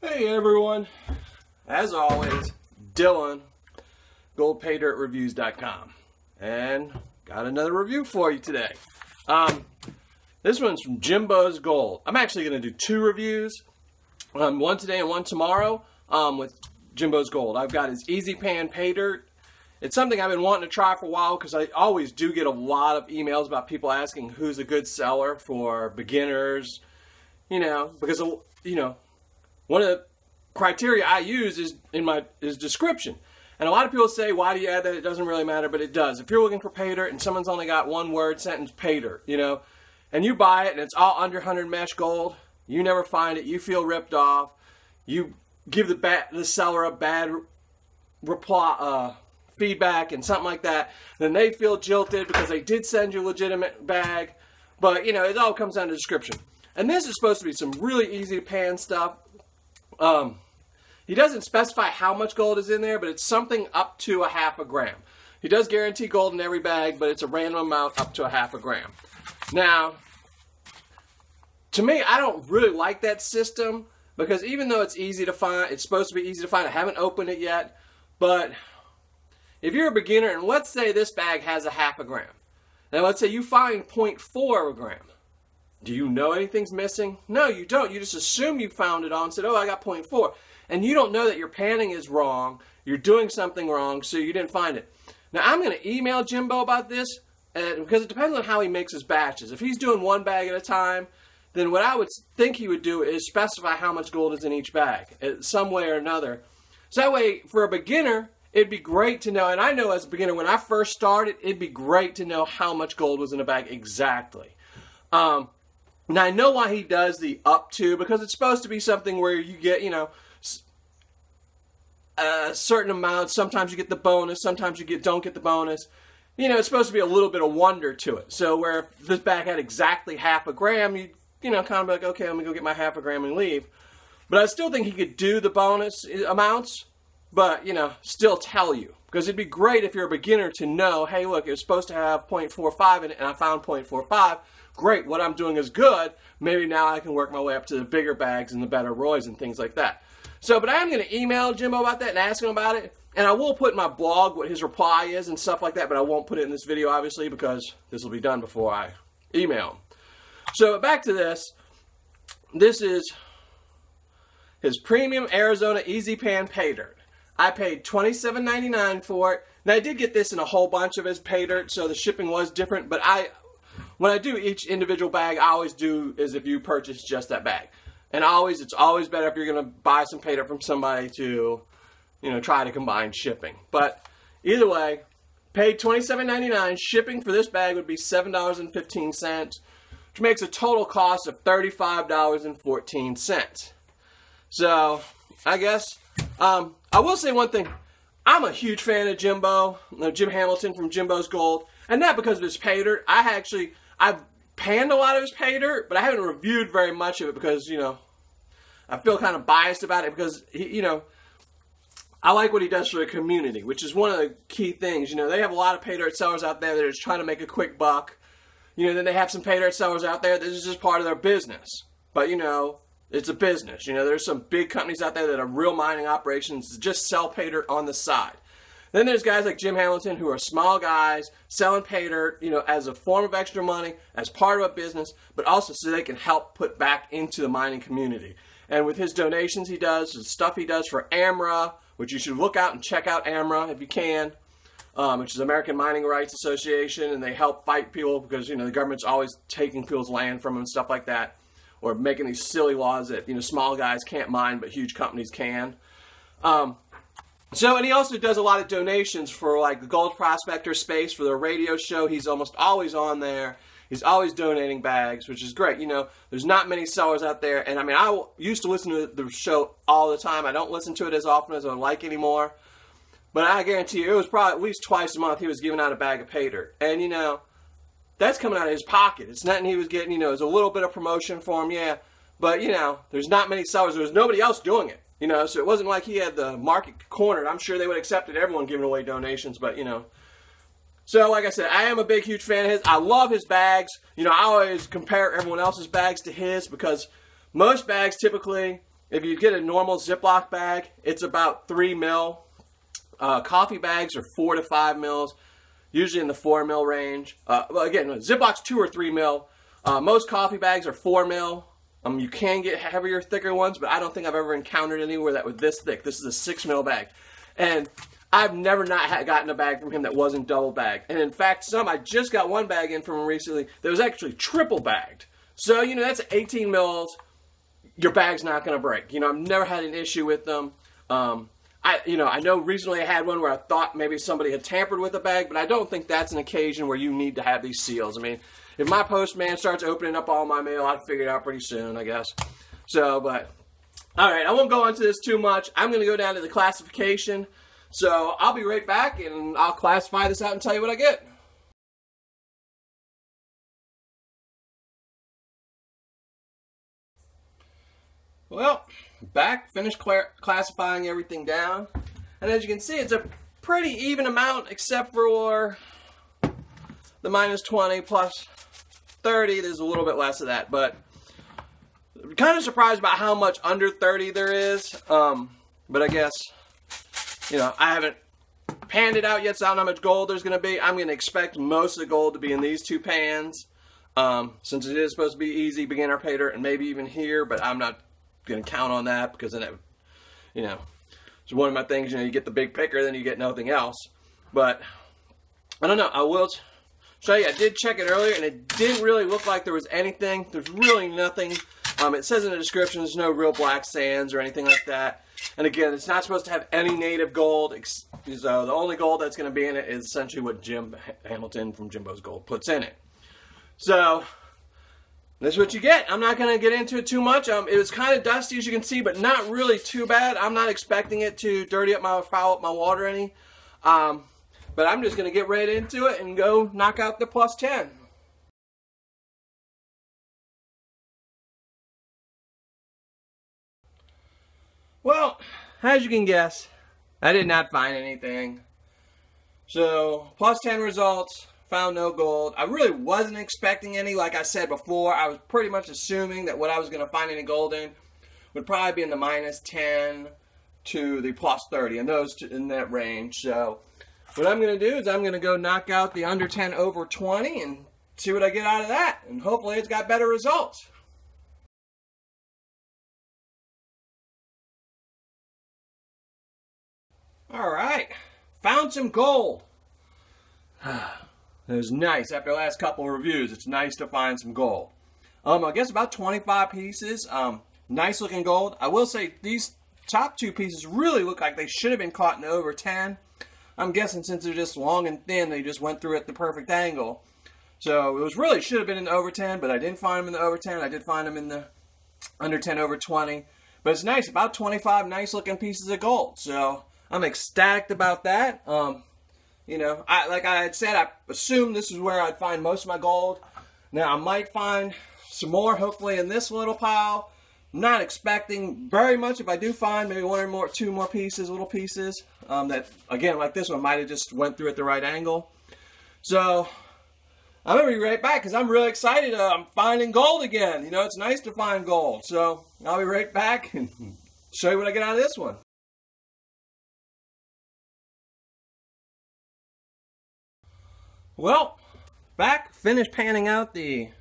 Hey everyone, as always, Dylan, GoldPaydirtReviews.com, and got another review for you today. This one's from Jimbo's Gold. I'm actually going to do two reviews, one today and one tomorrow, with Jimbo's Gold. I've got his Easy Pan Paydirt. It's something I've been wanting to try for a while because I always do get a lot of emails about people asking who's a good seller for beginners, because, one of the criteria I use is description. And a lot of people say, why do you add that? It doesn't really matter, but it does. If you're looking for Paydirt and someone's only got one word sentence, Paydirt, and you buy it and it's all under 100 mesh gold, you never find it, you feel ripped off, you give the seller a bad feedback and something like that, then they feel jilted because they did send you a legitimate bag. But, it all comes down to description. And this is supposed to be some really easy to pan stuff. He doesn't specify how much gold is in there, but it's something up to a half a gram. He does guarantee gold in every bag, but it's a random amount up to a half a gram. Now, to me, I don't really like that system because even though it's easy to find, it's supposed to be easy to find. I haven't opened it yet, but if you're a beginner, and let's say this bag has a half a gram, now let's say you find 0.4 of a gram. Do you know anything's missing? No, you don't. You just assume you found it all and said, oh, I got 0.4. And you don't know that your panning is wrong. You're doing something wrong, so you didn't find it. Now, I'm going to email Jimbo about this because it depends on how he makes his batches. If he's doing one bag at a time, then what I would think he would do is specify how much gold is in each bag, some way or another. So that way, for a beginner, it'd be great to know, and I know as a beginner, when I first started, it'd be great to know how much gold was in a bag exactly. Now, I know why he does the up to, because it's supposed to be something where you get, a certain amount. Sometimes you get the bonus, sometimes you don't get the bonus. It's supposed to be a little bit of wonder to it. So where if this bag had exactly half a gram, you kind of be like, okay, let me go get my half a gram and leave. But I still think he could do the bonus amounts, but, still tell you. Because it'd be great if you're a beginner to know, hey, look, it was supposed to have 0.45 in it, and I found 0.45. Great, what I'm doing is good. Maybe now I can work my way up to the bigger bags and the better Roys and things like that. So, but I am going to email Jimbo about that and ask him about it. And I will put in my blog what his reply is and stuff like that, but I won't put it in this video, obviously, because this will be done before I email him. So, back to this. This is his Premium Arizona Easy Pan Paydirt. I paid $27.99 for it. Now, I did get this in a whole bunch of his Paydirt, so the shipping was different, but when I do each individual bag, I always do as if you purchase just that bag. And it's always better if you're going to buy some Paydirt from somebody to, try to combine shipping. But either way, paid $27.99. Shipping for this bag would be $7.15, which makes a total cost of $35.14. So, I guess, I will say one thing. I'm a huge fan of Jimbo, Jim Hamilton from Jimbo's Gold. And not because of his Paydirt. I've panned a lot of his Paydirt, but I haven't reviewed very much of it because, I feel kind of biased about it because, I like what he does for the community, which is one of the key things. They have a lot of Paydirt sellers out there that are just trying to make a quick buck. Then they have some Paydirt sellers out there that is just part of their business. But, it's a business. There's some big companies out there that are real mining operations that just sell Paydirt on the side. Then there's guys like Jim Hamilton who are small guys selling Paydirt, as a form of extra money, as part of a business, but also so they can help put back into the mining community. And with his donations he does, the stuff he does for AMRA, which you should look out and check out AMRA if you can, which is American Mining Rights Association, and they help fight people because, the government's always taking people's land from them and stuff like that, or making these silly laws that, small guys can't mine but huge companies can. And he also does a lot of donations for like the Gold Prospector Space for their radio show. He's almost always on there. He's always donating bags, which is great. There's not many sellers out there. And I used to listen to the show all the time. I don't listen to it as often as I would like anymore. But I guarantee you, it was probably at least twice a month he was giving out a bag of Paydirt. And, that's coming out of his pocket. It's nothing he was getting, it was a little bit of promotion for him, yeah. But, there's not many sellers. There was nobody else doing it. So it wasn't like he had the market cornered. I'm sure they would have accepted everyone giving away donations, but, So, like I said, I am a big, huge fan of his. I love his bags. I always compare everyone else's bags to his because most bags typically if you get a normal Ziploc bag, it's about 3 mil. Coffee bags are 4 to 5 mils, usually in the 4 mil range. Well, again, Ziplocs 2 or 3 mil. Most coffee bags are 4 mil. You can get heavier, thicker ones, but I don't think I've ever encountered anywhere that was this thick. This is a 6 mil bag. And I've never not gotten a bag from him that wasn't double bagged. And in fact, I just got one bag in from him recently that was actually triple bagged. So, you know, that's 18 mils. Your bag's not going to break. You know, I've never had an issue with them. I know recently I had one where I thought maybe somebody had tampered with the bag, but I don't think that's an occasion where you need to have these seals. I mean, if my postman starts opening up all my mail, I'd figure it out pretty soon, I guess. So, but, all right, I won't go into this too much. I'm going to go down to the classification. So I'll be right back, and I'll classify this out and tell you what I get. Well, back, finished classifying everything down. And as you can see, it's a pretty even amount except for the minus 20 plus 30. There's a little bit less of that, but I'm kind of surprised about how much under 30 there is. But I guess, you know, I haven't panned it out yet, so I don't know how much gold there's going to be. I'm going to expect most of the gold to be in these two pans, since it is supposed to be easy, beginner, pay dirt, and maybe even here, but I'm not going to count on that because then it, you know, it's one of my things, you know, you get the big picker, then you get nothing else. But I don't know, I will show you. I did check it earlier and it didn't really look like there was anything. There's really nothing. It says in the description there's no real black sands or anything like that. And again, it's not supposed to have any native gold, so the only gold that's going to be in it is essentially what Jim Hamilton from Jimbo's Gold puts in it. So this is what you get. I'm not going to get into it too much. It was kind of dusty, as you can see, but not really too bad. I'm not expecting it to foul up my water any. But I'm just going to get right into it and go knock out the plus 10. Well, as you can guess, I did not find anything. So, plus 10 results. Found no gold. I really wasn't expecting any. Like I said before, I was pretty much assuming that what I was going to find any gold in would probably be in the minus 10 to the plus 30, and those in that range. So what I'm going to do is I'm going to go knock out the under 10 over 20 and see what I get out of that. And hopefully it's got better results. All right. Found some gold. It was nice. After the last couple of reviews, it's nice to find some gold. I guess about 25 pieces. Nice looking gold. I will say these top two pieces really look like they should have been caught in the over 10. I'm guessing since they're just long and thin, they just went through at the perfect angle. So it really should have been in the over 10, but I didn't find them in the over 10. I did find them in the under 10 over 20. But it's nice. About 25 nice looking pieces of gold. So I'm ecstatic about that. You know, like I had said, I assumed this is where I'd find most of my gold. Now, I might find some more, hopefully, in this little pile. I'm not expecting very much. If I do find maybe two more pieces, little pieces, that, again, like this one, might have just went through at the right angle. So, I'm going to be right back because I'm really excited. I'm finding gold again. You know, it's nice to find gold. So, I'll be right back and show you what I get out of this one. Well, back, finished panning out the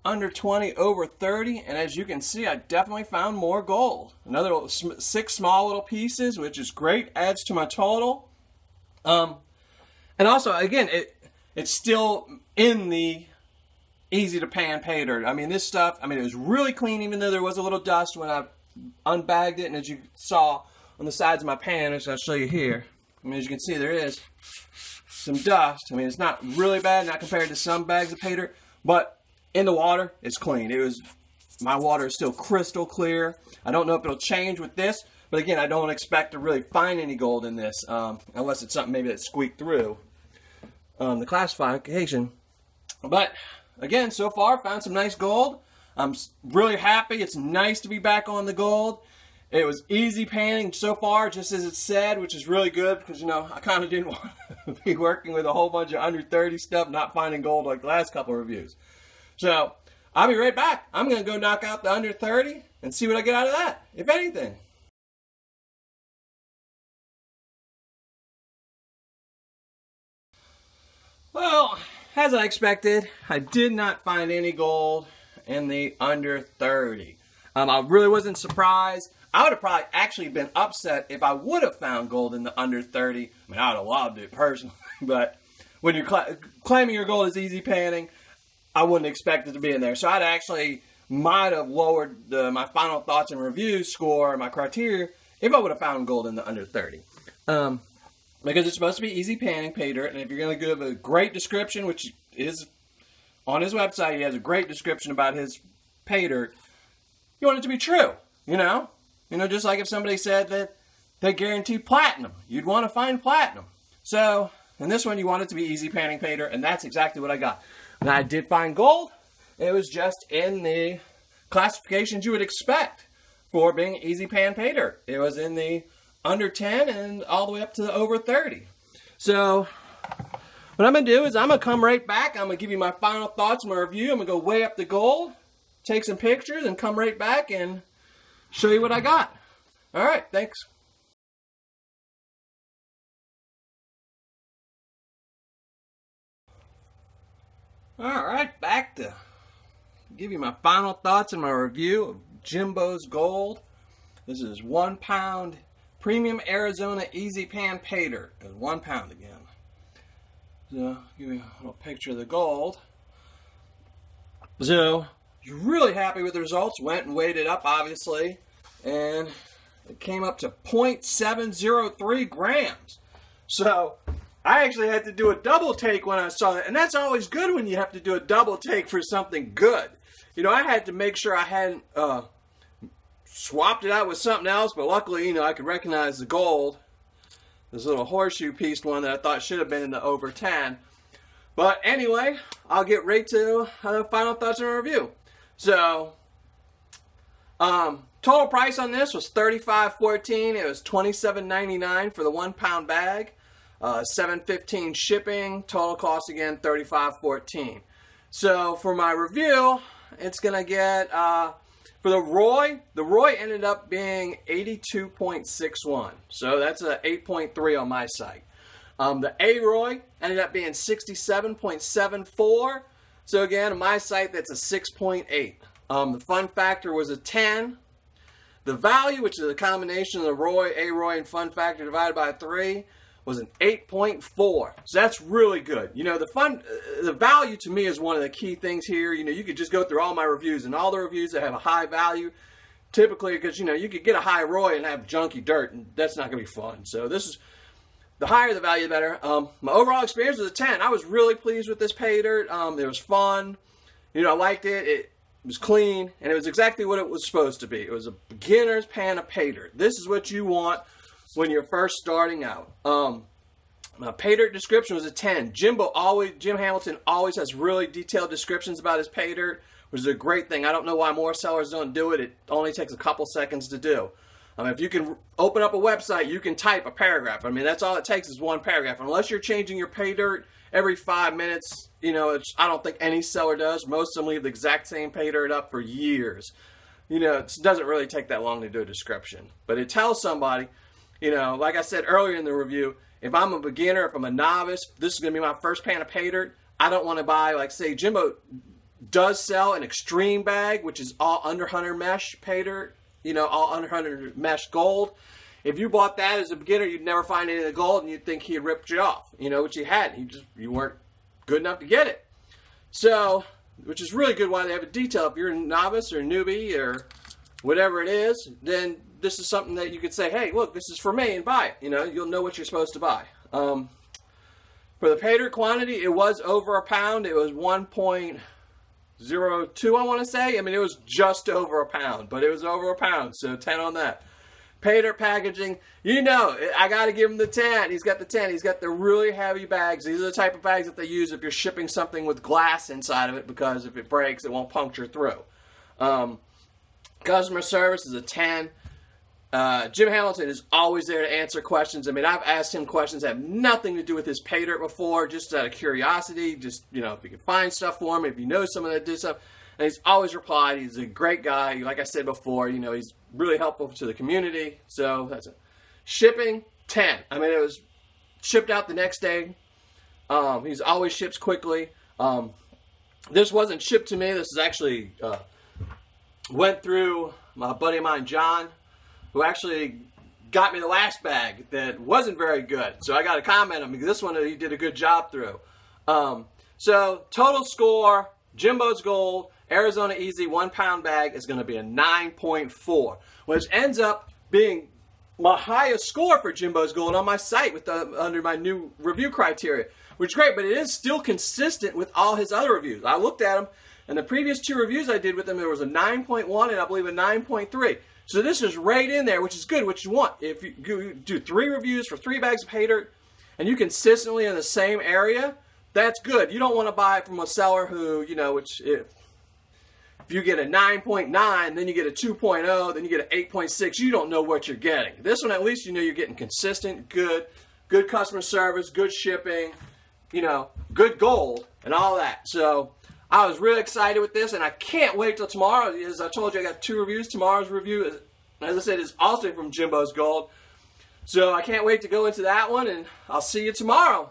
under 20 over 30, and as you can see, I definitely found more gold. Another 6 small little pieces, which is great, adds to my total. And also, again, it's still in the easy to pan pay dirt. I mean, this stuff, it was really clean, even though there was a little dust when I unbagged it, and as you saw on the sides of my pan, which I'll show you here, as you can see, there is some dust. It's not really bad, not compared to some bags of pay dirt, but in the water, it's clean. My water is still crystal clear. I don't know if it'll change with this, but again, I don't expect to really find any gold in this, unless it's something maybe that squeaked through the classification. But again, so far, found some nice gold. I'm really happy. It's nice to be back on the gold. It was easy panning so far, just as it said, which is really good because, you know, I kind of didn't want to be working with a whole bunch of under 30 stuff, not finding gold like the last couple of reviews. So, I'll be right back. I'm going to go knock out the under 30, and see what I get out of that, if anything. Well, as I expected, I did not find any gold in the under 30. I really wasn't surprised. I would have probably actually been upset if I would have found gold in the under 30. I mean, I would have loved it personally, but when you're claiming your gold is easy panning, I wouldn't expect it to be in there. So I'd actually might have lowered my final thoughts and review score, my criteria, if I would have found gold in the under 30. Because it's supposed to be easy panning Paydirt, and if you're going to give a great description, which is on his website, he has a great description about his Paydirt, you want it to be true, you know? You know, just like if somebody said that they guarantee platinum, you'd want to find platinum. So, in this one, you want it to be easy panning Paydirt, and that's exactly what I got. And I did find gold. It was just in the classifications you would expect for being easy pan Paydirt. It was in the under 10 and all the way up to the over 30. So, what I'm going to do is I'm going to come right back. I'm going to give you my final thoughts, my review. I'm going to go way up the gold, take some pictures, and come right back and show you what I got. All right, thanks. All right, back to give you my final thoughts and my review of Jimbo's Gold. This is 1 pound premium Arizona easy pan Paydirt. It's 1 pound again. So, give you a little picture of the gold. So, you're really happy with the results. Went and weighed it up, obviously, and it came up to 0.703 grams. So, I actually had to do a double take when I saw that, and that's always good when you have to do a double take for something good. You know, I had to make sure I hadn't swapped it out with something else, but luckily, you know, I could recognize the gold. This little horseshoe piece one that I thought should have been in the over 10. But anyway, I'll get right to final thoughts and review. So, total price on this was $35.14. It was $27.99 for the 1 pound bag. $7.15 shipping. Total cost again $35.14. So for my review, it's gonna get for the Roy ended up being 82.61. So that's a 8.3 on my site. The A-Roy ended up being 67.74. So again, on my site, that's a 6.8. The fun factor was a 10. The value, which is a combination of the Roy, A-Roy, and fun factor divided by 3, was an 8.4. So that's really good. You know, the value to me is one of the key things here. You know, you could just go through all my reviews, and all the reviews that have a high value, typically, because, you know, you could get a high Roy and have junky dirt, and that's not going to be fun. So this is, the higher the value, the better. My overall experience was a 10. I was really pleased with this Paydirt. It was fun. You know, I liked it. It was clean, and it was exactly what it was supposed to be. It was a beginner's pan of Paydirt. This is what you want when you're first starting out. My Paydirt description was a 10. Jim Hamilton always has really detailed descriptions about his Paydirt, which is a great thing. I don't know why more sellers don't do it. It only takes a couple seconds to do. If you can open up a website, you can type a paragraph. I mean, that's all it takes is one paragraph. Unless you're changing your Paydirt every 5 minutes, you know, I don't think any seller does. Most of them leave the exact same Paydirt up for years. You know, it doesn't really take that long to do a description. But it tells somebody, you know, like I said earlier in the review, if I'm a beginner, if I'm a novice, this is going to be my first pan of Paydirt. I don't want to buy, like, say, Jimbo does sell an extreme bag, which is all under 100 mesh Paydirt, you know, all under 100 mesh gold. If you bought that as a beginner, you'd never find any of the gold, and you'd think he had ripped you off, you know, which he hadn't. You weren't good enough to get it. So, which is really good why they have a detail. If you're a novice or a newbie or whatever it is, then this is something that you could say, hey, look, this is for me, and buy it. You know, you'll know what you're supposed to buy. For the Paydirt quantity, it was over a pound. It was 1.02, I want to say. I mean, it was just over a pound, but it was over a pound, so 10 on that. Paydirt packaging, you know, I got to give him the 10. He's got the 10. He's got the really heavy bags. These are the type of bags that they use if you're shipping something with glass inside of it, because if it breaks, it won't puncture through. Customer service is a 10. Jim Hamilton is always there to answer questions. I mean, I've asked him questions that have nothing to do with his Paydirt before, just out of curiosity, just, you know, if you can find stuff for him, if you know someone that did stuff. and he's always replied. He's a great guy. Like I said before, you know, he's really helpful to the community. So that's it. Shipping, 10. I mean, it was shipped out the next day. He's always ships quickly. This wasn't shipped to me. This is actually went through my buddy of mine, John, who actually got me the last bag that wasn't very good. So I got to comment on him because this one he did a good job through. So total score, Jimbo's Gold, Arizona Easy 1 pound bag is going to be a 9.4, which ends up being my highest score for Jimbo's Gold on my site with under my new review criteria, which is great, but it is still consistent with all his other reviews. I looked at them, and the previous 2 reviews I did with him, there was a 9.1 and I believe a 9.3. So this is right in there, which is good, which you want. If you do 3 reviews for 3 bags of Paydirt, and you consistently in the same area, that's good. You don't want to buy it from a seller who, you know, which if you get a 9.9, then you get a 2.0, then you get an 8.6, you don't know what you're getting. This one, at least you know you're getting consistent, good customer service, good shipping, you know, good gold, and all that. So I was really excited with this, and I can't wait till tomorrow. As I told you, I got 2 reviews. Tomorrow's review, as I said, is also from Jimbo's Gold. So I can't wait to go into that one, and I'll see you tomorrow.